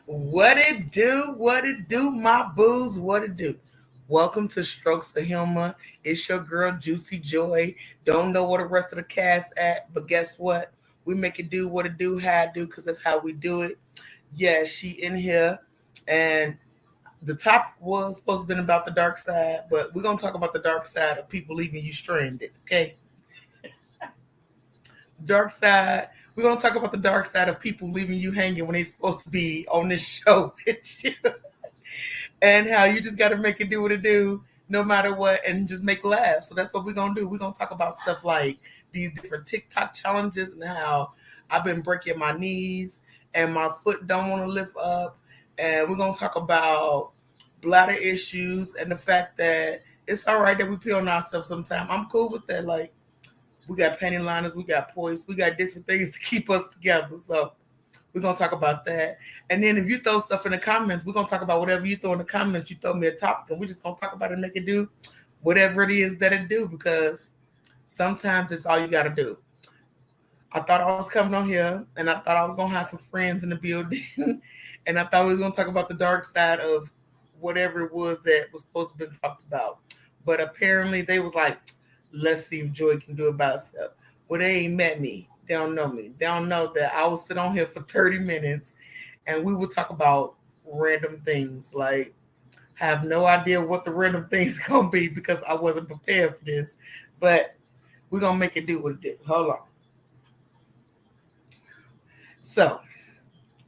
What it do? What it do, my booze? What it do? Welcome to Strokes of Humor. It's your girl Juicy Joy. Don't know where the rest of the cast at, but guess what? We make it do what it do, how it do, because that's how we do it. Yeah, she in here, and the topic was supposed to be about the dark side, but we're gonna talk about the dark side of people leaving you stranded. Okay, dark side. We're gonna talk about the dark side of people leaving you hanging when they're supposed to be on this show with you. And how you just got to make it do what it do no matter what and just make laugh. So that's what we're going to do. We're going to talk about stuff like these different TikTok challenges and how I've been breaking my knees and my foot don't want to lift up. And we're going to talk about bladder issues and the fact that it's all right that we pee on ourselves sometimes. I'm cool with that. Like, we got panty liners, we got poise, we got different things to keep us together. So we're gonna talk about that. And then if you throw stuff in the comments, we're gonna talk about whatever you throw in the comments. You throw me a topic and we're just gonna talk about it and make it do whatever it is that it do because sometimes it's all you gotta do. I thought I was coming on here and I thought I was gonna have some friends in the building and I thought we was gonna talk about the dark side of whatever it was that was supposed to be talked about. But apparently they was like, let's see if Joy can do it by herself. Well, they ain't met me. They don't know me. They don't know that I will sit on here for 30 minutes and we will talk about random things. Like, have no idea what the random things gonna be because I wasn't prepared for this. But we're gonna make it do what it did. Hold on. So,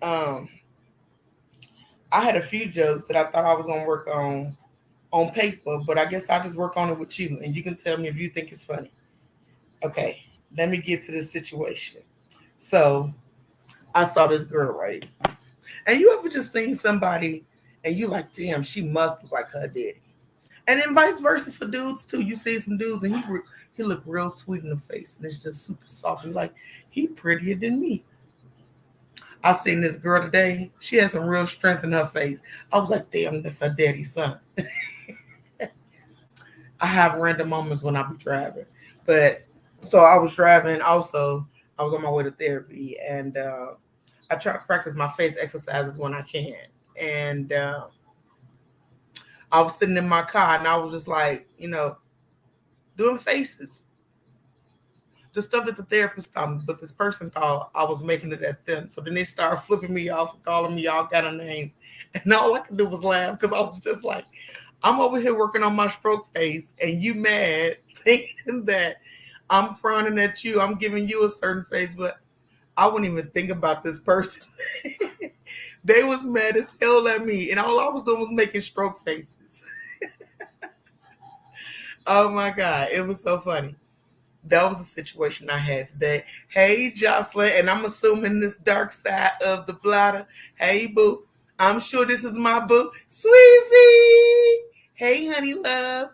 um, I had a few jokes that I thought I was gonna work on paper, but I guess I'll just work on it with you and you can tell me if you think it's funny. Okay, let me get to this situation. So I saw this girl, right? And you ever just seen somebody and you like, damn, she must look like her daddy. And then vice versa for dudes too. You see some dudes and he look real sweet in the face and it's just super soft. And like, he prettier than me. I seen this girl today. She had some real strength in her face. I was like, damn, that's her daddy's son. I have random moments when I be driving. But so I was driving also. I was on my way to therapy and I try to practice my face exercises when I can. And I was sitting in my car and I was just like, doing faces, the stuff that the therapist taught me, but this person thought I was making it at them. So then they started flipping me off and calling me all kind of names. And all I could do was laugh because I was just like, I'm over here working on my stroke face and you mad thinking that I'm frowning at you. I'm giving you a certain face, but I wouldn't even think about this person. They was mad as hell at me, and all I was doing was making stroke faces. Oh my god, it was so funny. That was a situation I had today. Hey Jocelyn, and I'm assuming this dark side of the bladder. Hey boo, I'm sure this is my boo, Sweezy. Hey honey love.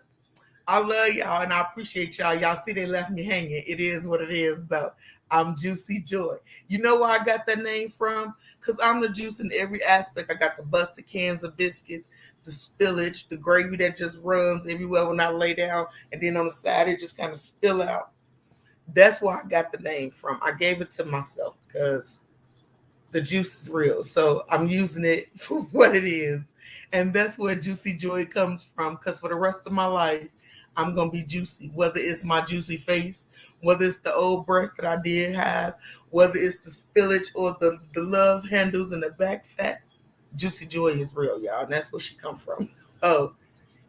I love y'all and I appreciate y'all. Y'all see they left me hanging. It is what it is though. I'm Juicy Joy. You know where I got that name from? Because I'm the juice in every aspect. I got the busted cans of biscuits, the spillage, the gravy that just runs everywhere when I lay down, and then on the side it just kind of spill out. That's where I got the name from. I gave it to myself because the juice is real. So I'm using it for what it is. And that's where Juicy Joy comes from. Because for the rest of my life, I'm going to be juicy. Whether it's my juicy face, whether it's the old breast that I did have, whether it's the spillage or the love handles in the back fat, Juicy Joy is real, y'all. And that's where she come from. So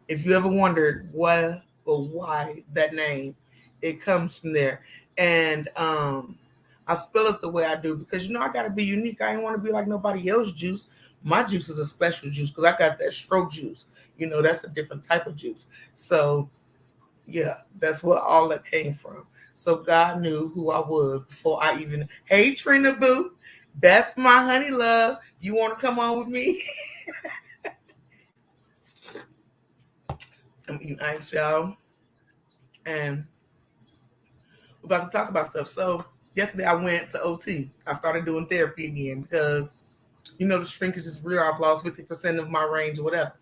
if you ever wondered why that name, it comes from there. And I spell it the way I do because I gotta be unique. I ain't want to be like nobody else's juice. My juice is a special juice because I got that stroke juice. That's a different type of juice. So yeah, that's where all that came from. So God knew who I was before I even. Hey Trina Boo, that's my honey love. You want to come on with me? I'm eating ice, y'all, and we're about to talk about stuff. So yesterday I went to OT. I started doing therapy again because the shrinkage is real. I've lost 50% of my range or whatever.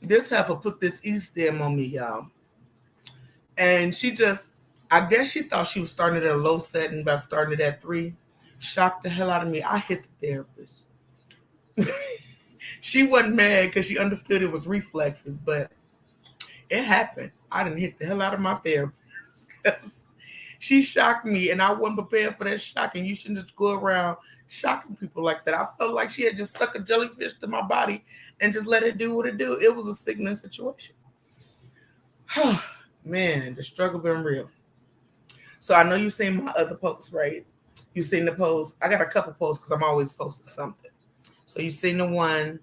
This heifer put this E-stem on me, y'all. And she just, I guess she thought she was starting at a low setting by starting it at 3. Shocked the hell out of me. I hit the therapist. She wasn't mad because she understood it was reflexes, but it happened. I didn't hit the hell out of my therapist because she shocked me and I wasn't prepared for that shock. And you shouldn't just go around shocking people like that. I felt like she had just stuck a jellyfish to my body and just let it do what it do. It was a sickening situation. Man, the struggle been real. So I know you seen my other posts, right? You seen the post. I got a couple posts because I'm always posting something. So you seen the one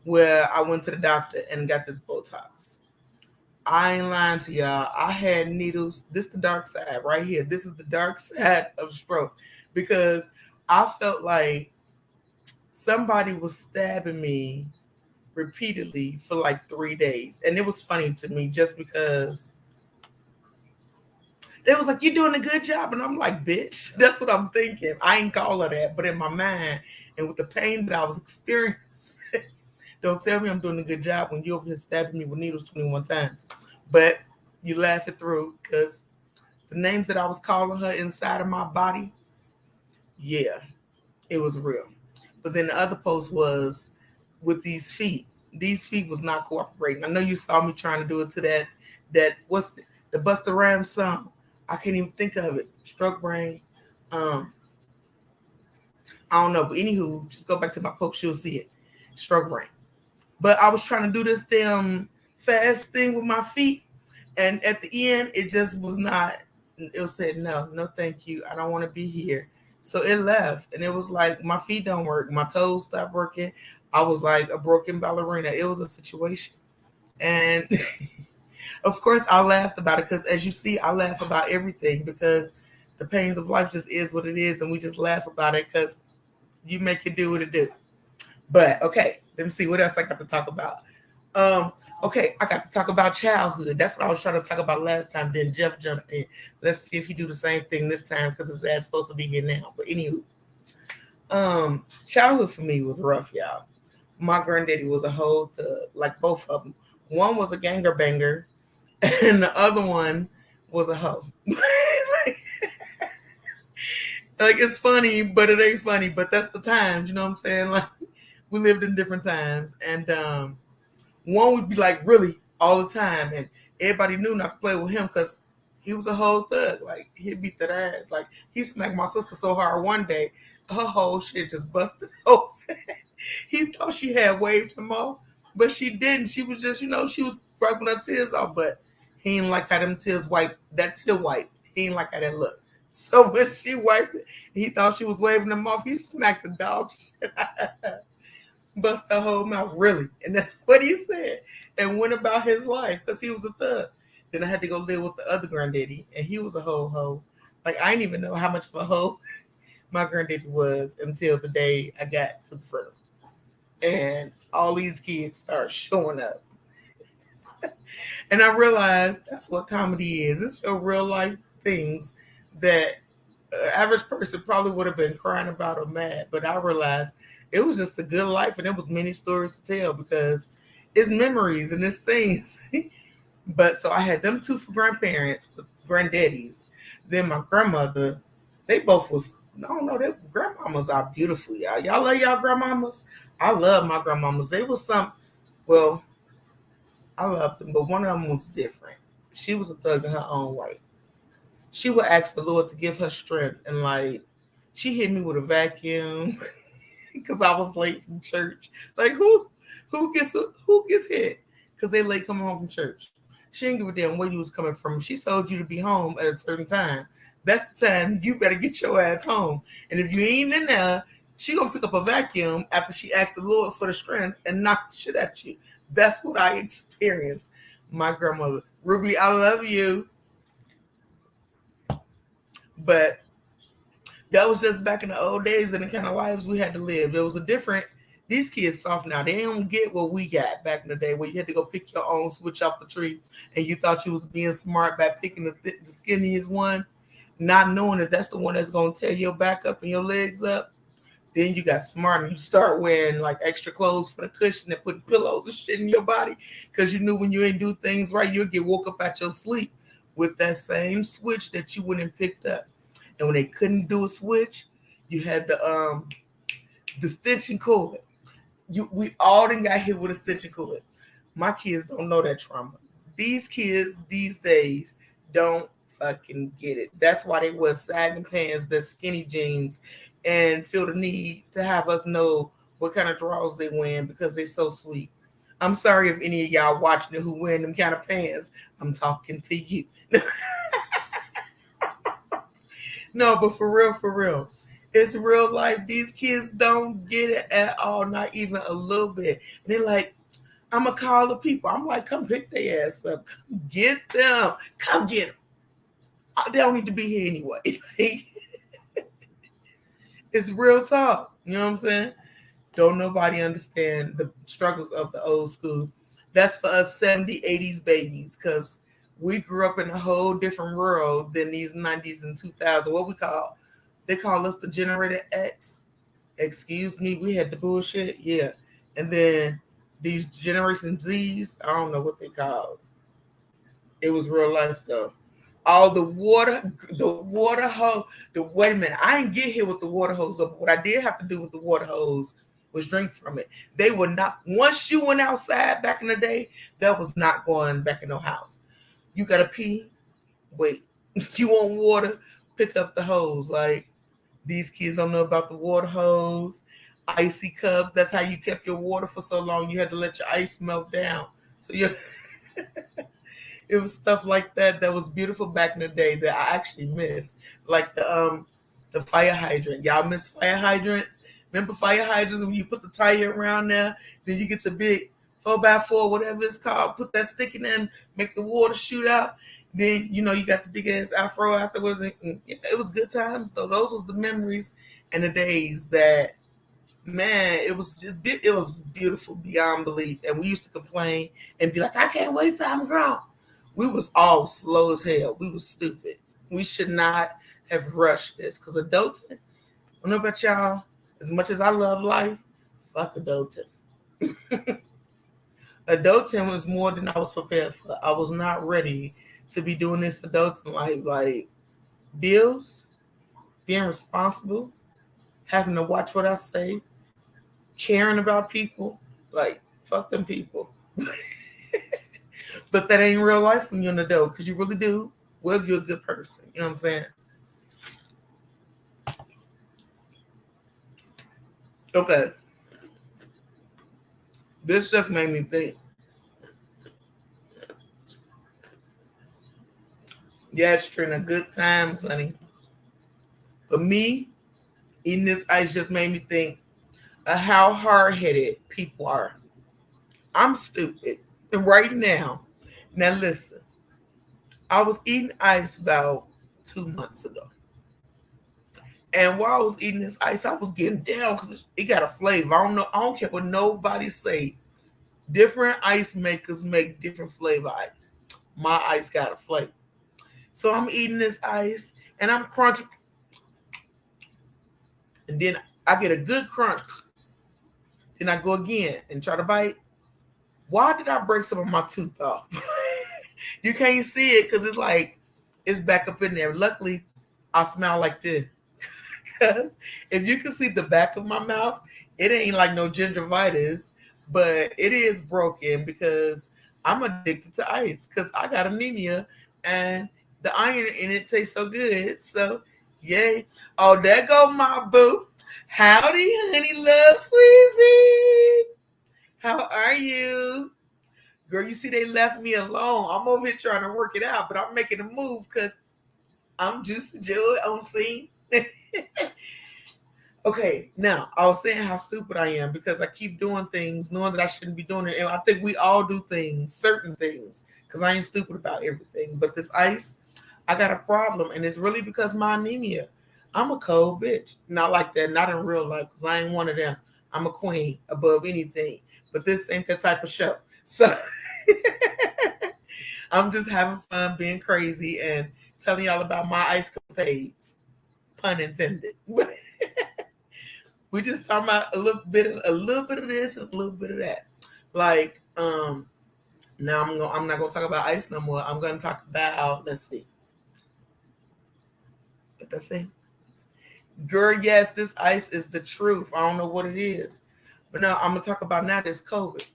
where I went to the doctor and got this Botox. I ain't lying to y'all. I had needles. This the dark side right here. This is the dark side of stroke because I felt like somebody was stabbing me repeatedly for like 3 days. And it was funny to me just because they was like, "You're doing a good job." And I'm like, "Bitch, that's what I'm thinking." I ain't call her that. But in my mind and with the pain that I was experiencing, don't tell me I'm doing a good job when you over here stabbing me with needles 21 times. But you laugh it through because the names that I was calling her inside of my body, yeah, it was real. But then the other post was with these feet. These feet was not cooperating. I know you saw me trying to do it to that what's the Busta Rhymes song. I can't even think of it. Stroke brain. Um, I don't know. But anywho, just go back to my post, you'll see it. Stroke brain. But I was trying to do this damn fast thing with my feet. And at the end, it just was not, it said, no, no, thank you. I don't want to be here. So it left. And it was like, my feet don't work. My toes stopped working. I was like a broken ballerina. It was a situation. And of course, I laughed about it because, as you see, I laugh about everything because the pains of life just is what it is. And we just laugh about it because you make it do what it do. But okay, let me see what else I got to talk about. Okay, I got to talk about childhood. That's what I was trying to talk about last time. Then Jeff jumped in. Let's see if he do the same thing this time because his ass supposed to be here now. But anywho, childhood for me was rough, y'all. My granddaddy was a whole thug, like both of them. One was a ganger banger, and the other one was a hoe. like it's funny, but it ain't funny. But that's the times, you know what I'm saying? Like we lived in different times, and one would be like really all the time, and everybody knew not to play with him because he was a whole thug. Like he beat that ass. Like he smacked my sister so hard one day, her whole shit just busted open. He thought she had waved him off, but she didn't. She was just, she was wiping her tears off, but he didn't like how them tears wipe that tear wipe. He didn't like how that looked. So when she wiped it, he thought she was waving him off. He smacked the dog shit out. Bust her whole mouth, really. And that's what he said. And went about his life because he was a thug. Then I had to go live with the other granddaddy, and he was a whole hoe. Like, I didn't even know how much of a hoe my granddaddy was until the day I got to the front. And all these kids start showing up. And I realized that's what comedy is. It's your real life things that average person probably would have been crying about or mad. But I realized it was just a good life and it was many stories to tell because it's memories and it's things. But so I had them two for grandparents, granddaddies. Then my grandmother, they both was, I don't know, their grandmamas are beautiful, y'all. Y'all love y'all grandmamas? I love my grandmamas. They was well, I loved them, but one of them was different. She was a thug in her own right. She would ask the Lord to give her strength, and like she hit me with a vacuum because I was late from church. Like who gets hit because they late coming home from church? She didn't give a damn where you was coming from. She told you to be home at a certain time. That's the time you better get your ass home. And if you ain't in there, she gonna pick up a vacuum after she asked the Lord for the strength and knock the shit at you. That's what I experienced. My grandmother, Ruby, I love you, but that was just back in the old days and the kind of lives we had to live. It was a different. These kids soft now. They don't get what we got back in the day, where you had to go pick your own switch off the tree, and you thought you was being smart by picking the skinniest one, not knowing that that's the one that's gonna tear your back up and your legs up. Then you got smart and you start wearing like extra clothes for the cushion and putting pillows and shit in your body because you knew when you ain't do things right, you'll get woke up out your sleep with that same switch that you went and picked up. And when they couldn't do a switch, You had the stitching cord. We all done got hit with a stitching cord. My kids don't know that trauma. These kids these days don't fucking get it. That's why they wear sagging pants, the skinny jeans, and feel the need to have us know what kind of drawers they wearing because they're so sweet. I'm sorry if any of y'all watching it who wearing them kind of pants. I'm talking to you. No, but for real. It's real life. These kids don't get it at all, not even a little bit. And they're like, I'm gonna call the people. I'm like, come pick their ass up. Come get them. Come get them. They don't need to be here anyway. It's real talk. You know what I'm saying? Don't nobody understand the struggles of the old school. That's for us 70s, 80s babies, because we grew up in a whole different world than these 90s and 2000s. What we call, they call us the Generator X. Excuse me, we had the bullshit. Yeah. And then these Generation Z's, I don't know what they called. It was real life though. All the water hose. The wait a minute, I didn't get here with the water hose. But what I did have to do with the water hose was drink from it. They were not. Once you went outside back in the day, that was not going back in no house. You gotta pee. Wait, you want water? Pick up the hose. Like these kids don't know about the water hose, icy cups. That's how you kept your water for so long. You had to let your ice melt down. So you it was stuff like that that was beautiful back in the day that I actually miss. Like the fire hydrant. Y'all miss fire hydrants? Remember fire hydrants when you put the tire around there, then you get the big 4x4, whatever it's called, put that stick in there and make the water shoot out. Then you got the big ass afro afterwards. And yeah, it was good times though. Those was the memories and the days that man, it was beautiful beyond belief. And we used to complain and be like, I can't wait till I'm grown. We was all slow as hell. We was stupid. We should not have rushed this because adulting, I don't know about y'all, as much as I love life, fuck adulting. Adulting was more than I was prepared for. I was not ready to be doing this adulting life. Like bills, being responsible, having to watch what I say, caring about people. Like, fuck them people. But that ain't real life when you're an adult because you really do. Well, if you're a good person, you know what I'm saying? Okay. This just made me think. Yeah, it's Trina. Good times, honey. But me, eating this ice just made me think of how hard headed people are. I'm stupid. And right now listen, I was eating ice about 2 months ago. And while I was eating this ice, I was getting down because it got a flavor. I don't know. I don't care what nobody say. Different ice makers make different flavor ice. My ice got a flavor. So I'm eating this ice and I'm crunching. And then I get a good crunch. Then I go again and try to bite. Why did I break some of my tooth off? You can't see it because it's back up in there. Luckily, I smell like this. Because if you can see the back of my mouth, it ain't like no gingivitis, but it is broken because I'm addicted to ice because I got anemia and the iron in it tastes so good. So, yay. Oh, there go my boo. Howdy, honey, love, Sweezy. How are you? Girl, you see, they left me alone. I'm over here trying to work it out, but I'm making a move because I'm Juicy Joy on scene. Okay, now I was saying how stupid I am because I keep doing things knowing that I shouldn't be doing it. And I think we all do things, certain things, because I ain't stupid about everything. But this ice, I got a problem, and it's really because my anemia. I'm a cold bitch. Not like that, not in real life, because I ain't one of them. I'm a queen above anything. But this ain't that type of show. So I'm just having fun being crazy and telling y'all about my ice capades. Pun intended. We just talking about a little bit of this and a little bit of that. Like, now I'm not gonna talk about ice no more. I'm gonna talk about let's see. What I say? Girl, yes, this ice is the truth. I don't know what it is. But now I'm gonna talk about now this COVID.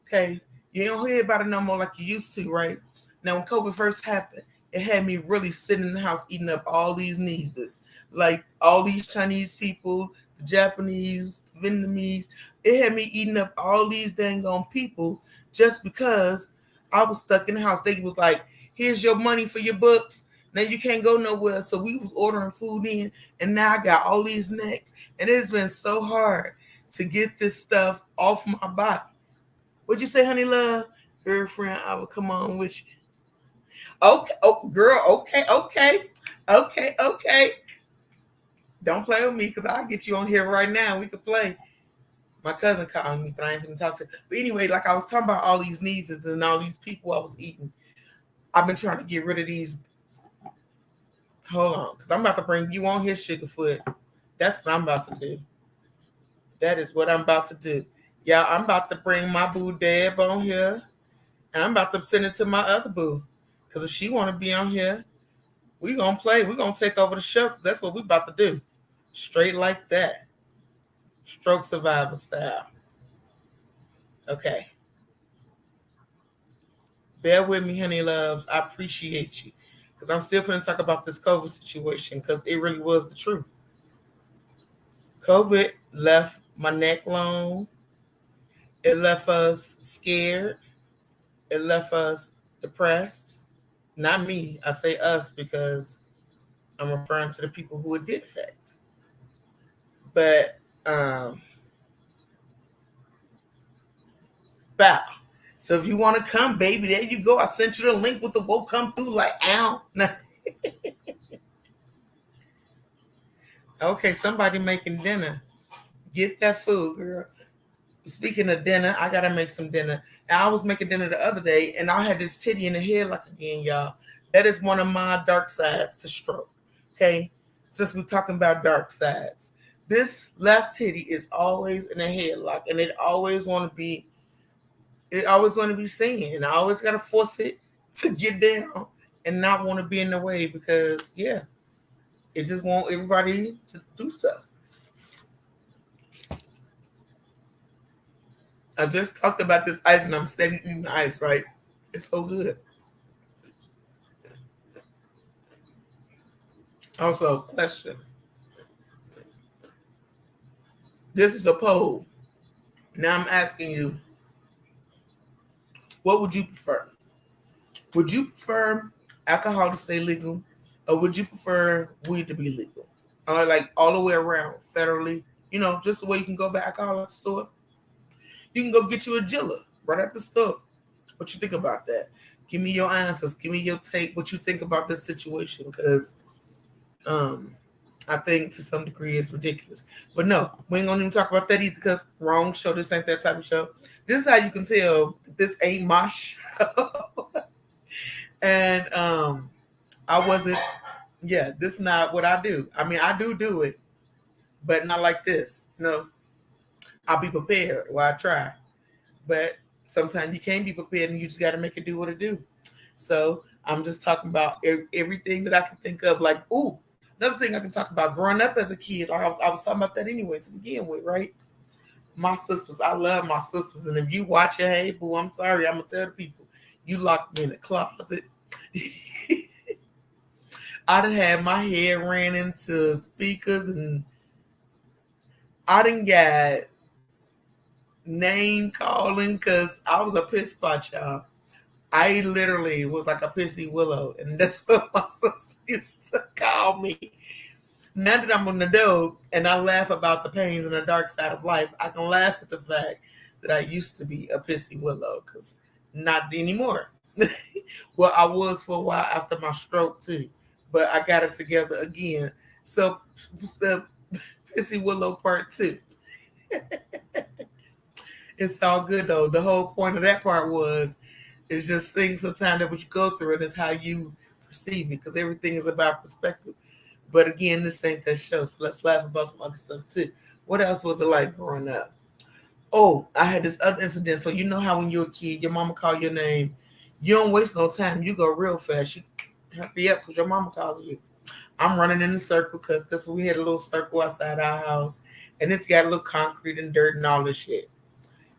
Okay. You don't hear about it no more like you used to, right? Now when COVID first happened, it had me really sitting in the house eating up all these nieces. Like all these Chinese people, the Japanese, the Vietnamese. It had me eating up all these dang on people just because I was stuck in the house. They was like, here's your money for your books. Now you can't go nowhere. So we was ordering food in, and now I got all these snacks. And it has been so hard to get this stuff off my body. What'd you say, honey love? Girlfriend, I will come on with you. Okay, oh girl, okay. Don't play with me because I'll get you on here right now. We could play. My cousin called me, but I ain't gonna talk to her. But anyway, like I was talking about all these nieces and all these people I was eating. I've been trying to get rid of these. Hold on, because I'm about to bring you on here, Sugarfoot. That's what I'm about to do. That is what I'm about to do. Yeah, I'm about to bring my boo Deb on here. And I'm about to send it to my other boo. Because if she want to be on here, we going to play. We're going to take over the show because that's what we about to do. Straight like that. Stroke survivor style. Okay. Bear with me, honey loves. I appreciate you. Because I'm still going to talk about this COVID situation because it really was the truth. COVID left my neck long. It left us scared. It left us depressed. Not me. I say us because I'm referring to the people who it did affect. But bow. So if you want to come, baby, there you go. I sent you the link with the woke come through like ow. Okay, somebody making dinner. Get that food, girl. Speaking of dinner, I gotta make some dinner. Now I was making dinner the other day, and I had this titty in the headlock again, y'all. That is one of my dark sides to stroke. Okay, since we're talking about dark sides, this left titty is always in a headlock, and it always want to be. It always want to be seen, and I always gotta force it to get down and not want to be in the way because yeah, it just want everybody to do stuff. I just talked about this ice and I'm steady eating the ice, right? It's so good. Also, question. This is a poll. Now I'm asking you, what would you prefer? Would you prefer alcohol to stay legal or would you prefer weed to be legal? Like all the way around, federally, just the way you can go back alcohol at the store. You can go get you a Jilla right at the store. What you think about that? Give me your answers. Give me your take. What you think about this situation? Because I think to some degree it's ridiculous. But no, we ain't gonna even talk about that either because wrong show. This ain't that type of show. This is how you can tell that this ain't my show. And I wasn't, yeah, this is not what I do. I mean, I do it, but not like this. I'll be prepared while I try. But sometimes you can't be prepared and you just got to make it do what it do. So I'm just talking about everything that I can think of. Like, ooh, another thing I can talk about growing up as a kid. Like I was talking about that anyway to begin with, right? My sisters, I love my sisters. And if you watch it, hey, boo, I'm sorry. I'm going to tell the people, you locked me in the closet. I done had my head ran into speakers and I done got name calling because I was a piss spot, y'all. I literally was like a pissy willow, and that's what my sister used to call me. Now that I'm on the dope and I laugh about the pains and the dark side of life, I can laugh at the fact that I used to be a pissy willow because not anymore. Well, I was for a while after my stroke too, but I got it together again. So, the pissy willow part two. It's all good though. The whole point of that part was it's just things sometimes that what you go through and it's how you perceive it because everything is about perspective. But again, this ain't that show, so let's laugh about some other stuff too. What else was it like growing up? Oh, I had this other incident. So you know how when you're a kid, your mama call your name, you don't waste no time. You go real fast. You hurry up because your mama calling you. I'm running in the circle because that's what we had, a little circle outside our house, and it's got a little concrete and dirt and all this shit.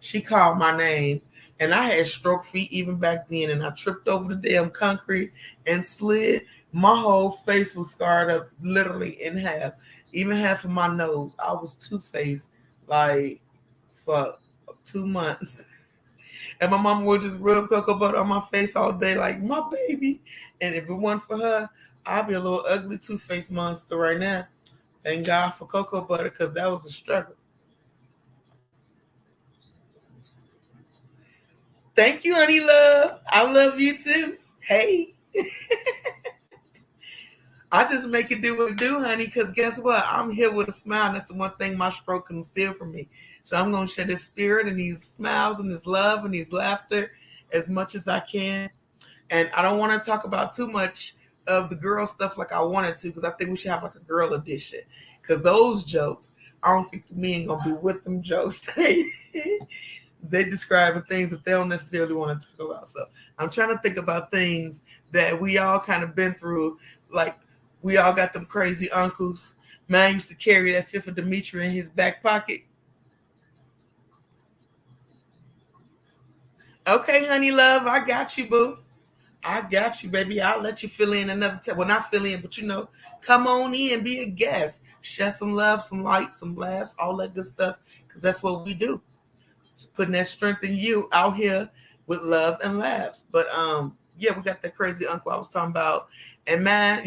She called my name, and I had stroke feet even back then, and I tripped over the damn concrete and slid. My whole face was scarred up literally in half, even half of my nose. I was two-faced like for 2 months. And my mom would just rub cocoa butter on my face all day, like my baby. And if it wasn't for her, I'd be a little ugly two-faced monster right now. Thank God for cocoa butter, because that was a struggle. Thank you, honey love. I love you too. Hey. I just make it do what it do, honey, because guess what? I'm here with a smile. And that's the one thing my stroke can steal from me. So I'm going to share this spirit and these smiles and this love and these laughter as much as I can. And I don't want to talk about too much of the girl stuff like I wanted to, because I think we should have like a girl edition. Because those jokes, I don't think the men going to be with them jokes. They describing things that they don't necessarily want to talk about. So I'm trying to think about things that we all kind of been through. Like, we all got them crazy uncles. Man used to carry that fifth of Dimitri in his back pocket. Okay, honey love, I got you, boo. I got you, baby. I'll let you fill in another time. Well, not fill in, but come on in, be a guest. Share some love, some light, some laughs, all that good stuff. Because that's what we do. Just putting that strength in you out here with love and laughs. But yeah, we got that crazy uncle I was talking about. And man,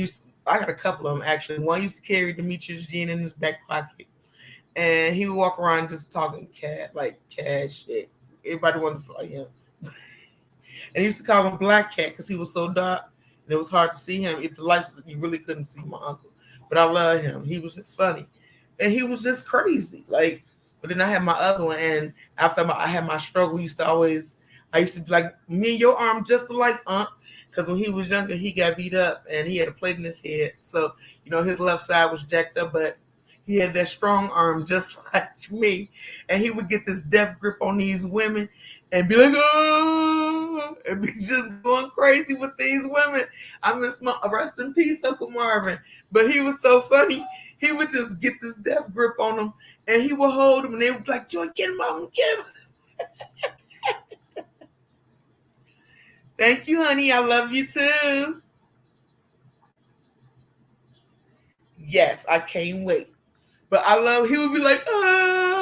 I got a couple of them actually. One used to carry Demetrius Jean in his back pocket. And he would walk around just talking cat shit. Everybody wanted to fly him. And he used to call him Black Cat because he was so dark and it was hard to see him. If the lights, you really couldn't see my uncle. But I love him. He was just funny. And he was just crazy. Like, but then I had my other one. And after I had my struggle, I used to be like, me and your arm just alike, because when he was younger, he got beat up and he had a plate in his head. So, his left side was jacked up, but he had that strong arm just like me. And he would get this death grip on these women and be like, oh, and be just going crazy with these women. I miss my rest in peace, Uncle Marvin. But he was so funny. He would just get this death grip on them and he would hold them and they would be like, Joy, get him out, get him. Thank you, honey. I love you too. Yes, I can't wait. But he would be like, oh.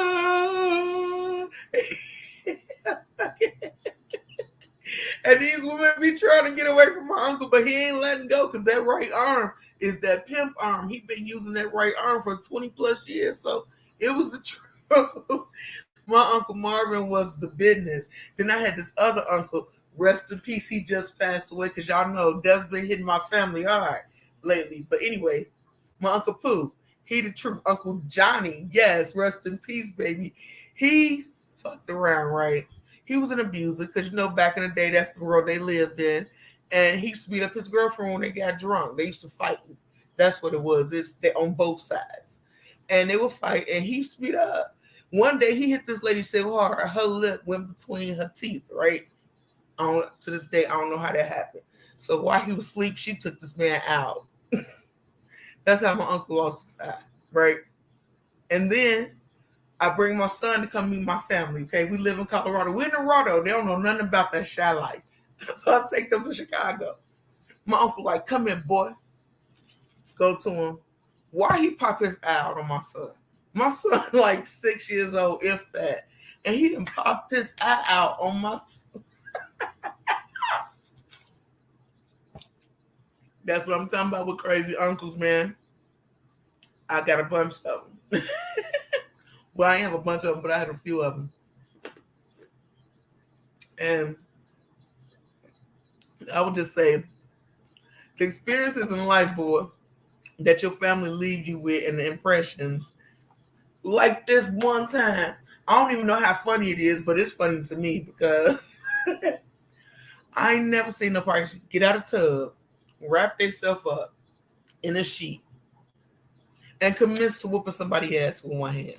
And these women be trying to get away from my uncle, but he ain't letting go because that right arm is that pimp arm. He been using that right arm for 20 plus years. So it was the truth. My Uncle Marvin was the business. Then I had this other uncle, rest in peace. He just passed away because y'all know death's been hitting my family hard lately. But anyway, my Uncle Pooh, he the truth. Uncle Johnny, yes, rest in peace, baby. He fucked around, right? He was an abuser because back in the day, that's the world they lived in. And he used to beat up his girlfriend when they got drunk. They used to fight. That's what it was. They on both sides. And they would fight, and he used to beat her up. One day he hit this lady so hard, her lip went between her teeth, right? To this day, I don't know how that happened. So while he was asleep, she took this man out. That's how my uncle lost his eye, right? And then I bring my son to come meet my family. Okay, we live in Colorado. We're in Colorado. They don't know nothing about that shy life. So I take them to Chicago. My uncle like, come here, boy. Go to him. Why he pop his eye out on my son? My son like 6 years old, if that. And he done popped his eye out on my son. That's what I'm talking about with crazy uncles, man. I got a bunch of them. Well, I have a bunch of them, but I had a few of them. And I would just say the experiences in life, boy, that your family leaves you with and the impressions. Like this one time, I don't even know how funny it is, but it's funny to me because I ain't never seen no person get out of tub, wrap themselves up in a sheet, and commence to whooping somebody's ass with one hand.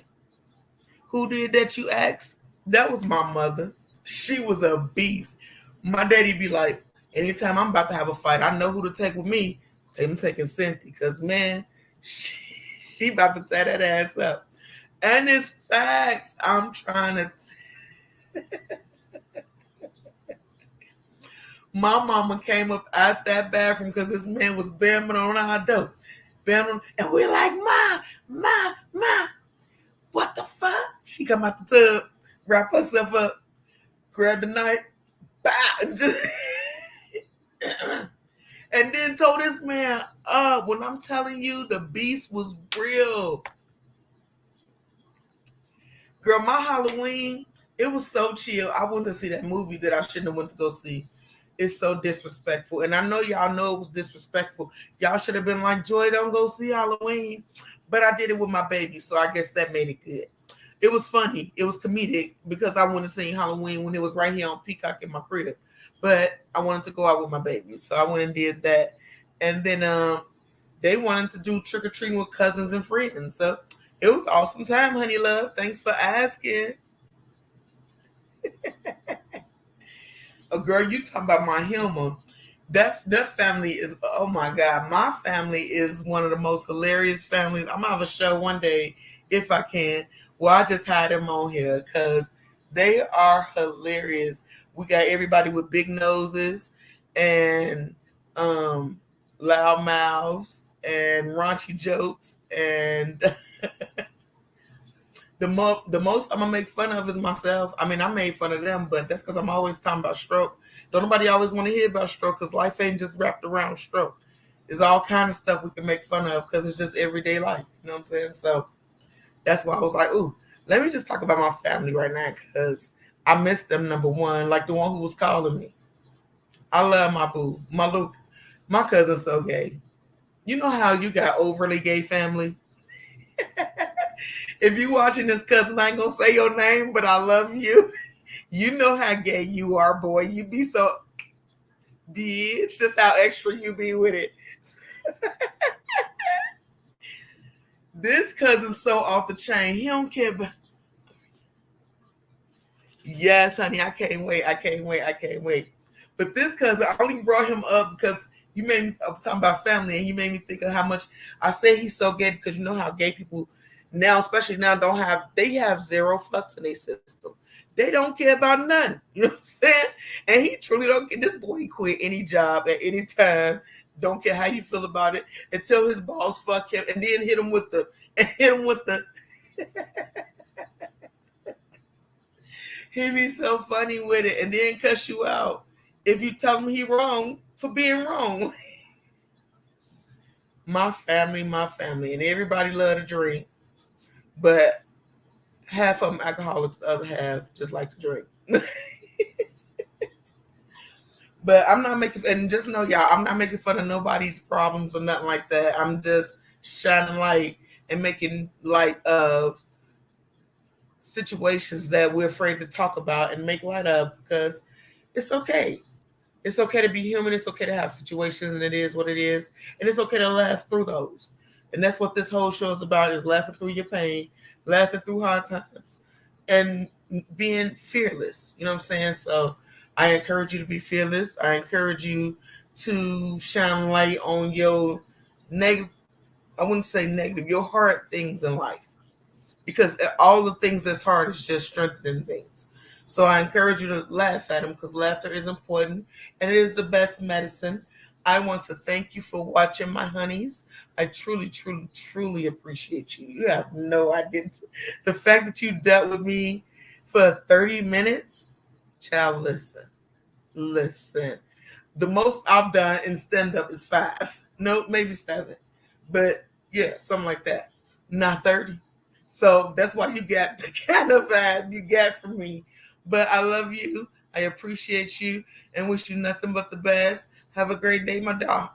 Who did that, you ask? That was my mother. She was a beast. My daddy be like, anytime I'm about to have a fight, I know who to take with me. I'm taking Cynthia because, man, she about to tear that ass up. And it's facts. I'm trying to. My mama came up out that bathroom because this man was bamming on our door. Bamming, and we're like, Ma, what the fuck? She come out the tub, wrap herself up, grab the knife, bah, and just and then told this man, when I'm telling you the beast was real. Girl, my Halloween, it was so chill. I went to see that movie that I shouldn't have went to go see. It's so disrespectful. And I know y'all know it was disrespectful. Y'all should have been like, Joy, don't go see Halloween. But I did it with my baby, so I guess that made it good. It was funny. It was comedic because I wanted to see Halloween when it was right here on Peacock in my crib. But I wanted to go out with my baby, so I went and did that. And then they wanted to do trick-or-treating with cousins and friends. So it was awesome time, honey love. Thanks for asking. Oh, girl, you talking about my humor. That family is, oh my God, my family is one of the most hilarious families. I'm gonna have a show one day if I can. Well, I just had them on here because they are hilarious. We got everybody with big noses and loud mouths and raunchy jokes, and the most I'm gonna make fun of is myself. I mean, I made fun of them, but that's because I'm always talking about stroke. Don't nobody always want to hear about stroke because life ain't just wrapped around stroke. There's all kind of stuff we can make fun of because it's just everyday life. You know what I'm saying? So that's why I was like, ooh, let me just talk about my family right now because I miss them. Number one, like the one who was calling me. I love my boo, my cousin's so gay. You know how you got overly gay family? If you watching this, cousin, I ain't gonna say your name, but I love you. You know how gay you are, boy. You be so bitch. Just how extra you be with it. This cousin's so off the chain. He don't care about. Yes, honey, I can't wait. I can't wait. I can't wait. But this cousin, I only brought him up because you made me I'm talking about family, and you made me think of how much I say he's so gay because you know how gay people now, especially now, they have zero flux in their system. They don't care about nothing. You know what I'm saying? And he truly don't get this boy. He quit any job at any time. Don't care how you feel about it until his boss fuck him, and then hit him with the. He be so funny with it, and then cuss you out if you tell him he wrong for being wrong. My family, and everybody love to drink, but half of them alcoholics, the other half just like to drink. But I'm not making, and just know y'all, I'm not making fun of nobody's problems or nothing like that. I'm just shining light and making light of situations that we're afraid to talk about and make light of because it's okay. It's okay to be human. It's okay to have situations, and it is what it is. And it's okay to laugh through those. And that's what this whole show is about: is laughing through your pain, laughing through hard times, and being fearless. You know what I'm saying? So I encourage you to be fearless. I encourage you to shine light on your negative. I wouldn't say negative, your hard things in life, because all the things that's hard is just strengthening things. So I encourage you to laugh at them because laughter is important and it is the best medicine. I want to thank you for watching, my honeys. I truly, truly, truly appreciate you. You have no idea. The fact that you dealt with me for 30 minutes, child, listen. The most I've done in stand up is 5. No, maybe 7. But yeah, something like that. Not 30. So that's why you got the kind of vibe you got from me. But I love you. I appreciate you and wish you nothing but the best. Have a great day, my dog.